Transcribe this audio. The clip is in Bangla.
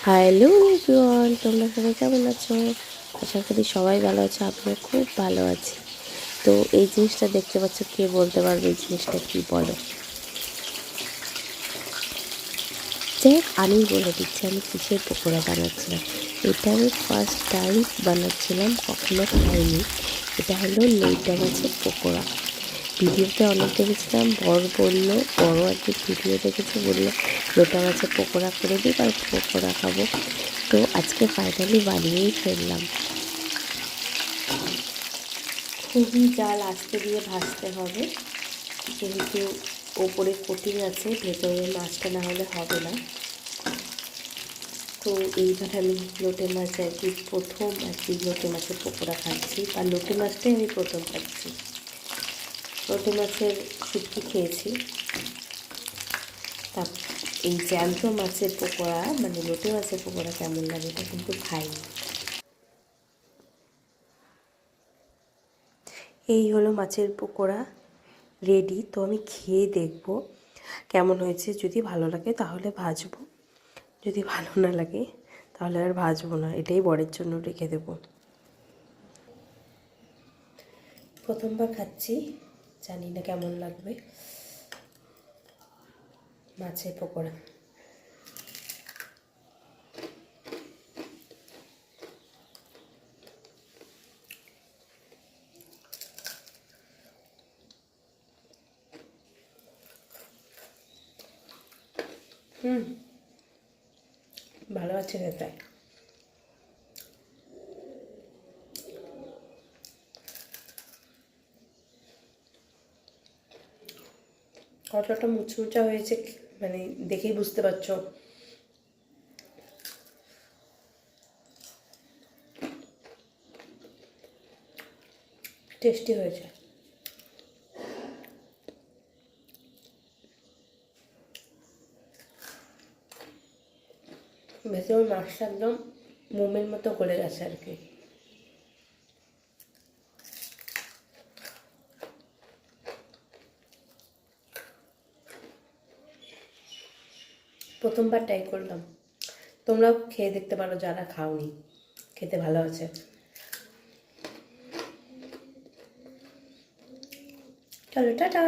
হ্যালো এভরিওয়ান, তোমরা সবাই কেমন আছো? আশা করি সবাই ভালো আছো, আমিও খুব ভালো আছি। তো এই জিনিসটা দেখতে পাচ্ছ, কে বলতে পারবে এই জিনিসটা কি? বলো। যাই হোক, আমি বলে দিচ্ছি আমি কিসের পকোড়া বানাচ্ছিলাম। এটা আমি ফার্স্ট টাইম বানাচ্ছিলাম, কখনো খাইনি। এটা হলো লইটা মাছের পকোড়া। ভিডিওতে অনেক দেখেছিলাম, বড় বললো, বড় আর কি ভিডিও দেখেছি, বললো লোটা মাছের পকোড়া করে দিই, আর পকোড়া খাবো। তো আজকে ফাইনালি বানিয়েই ফেললাম। খুবই জাল আস্তে দিয়ে ভাজতে হবে, যেহেতু ওপরে কোটিং আছে, ভেতরে মাছটা না হলে হবে না। তো এইবার আমি লোটে মাছ আর কি প্রথম লোটে মাছের পকোড়া খাচ্ছি, বা লোটে মাছটাই আমি প্রথম খাচ্ছি। লোটে মাছের শুটকি খেয়েছি, তা এই জ্যান্ত মাছের পকোড়া মানে লোটে মাছের পকোড়া কেমন লাগে এটা কিন্তু খাইনি। এই হলো মাছের পকোড়া রেডি। তো আমি খেয়ে দেখব কেমন হয়েছে। যদি ভালো লাগে তাহলে ভাজবো, যদি ভালো না লাগে তাহলে আর ভাজবো না, এটাই বরের জন্য রেখে দেবো। প্রথমবার খাচ্ছি, জানি না কেমন লাগবে মাছের পকোড়া। ভালো আছে খেতে। কতটা মুচমুচা হয়েছে মানে দেখেই বুঝতে পারছো। টেস্টি হয়েছে। ভেতর মাছটা একদম মোমের মতো গলে গেছে আর কি। প্রথমবার ট্রাই করলাম, তোমরাও খেয়ে দেখতে পারো যারা খাওনি, খেতে ভালো আছে। চলো টাটা।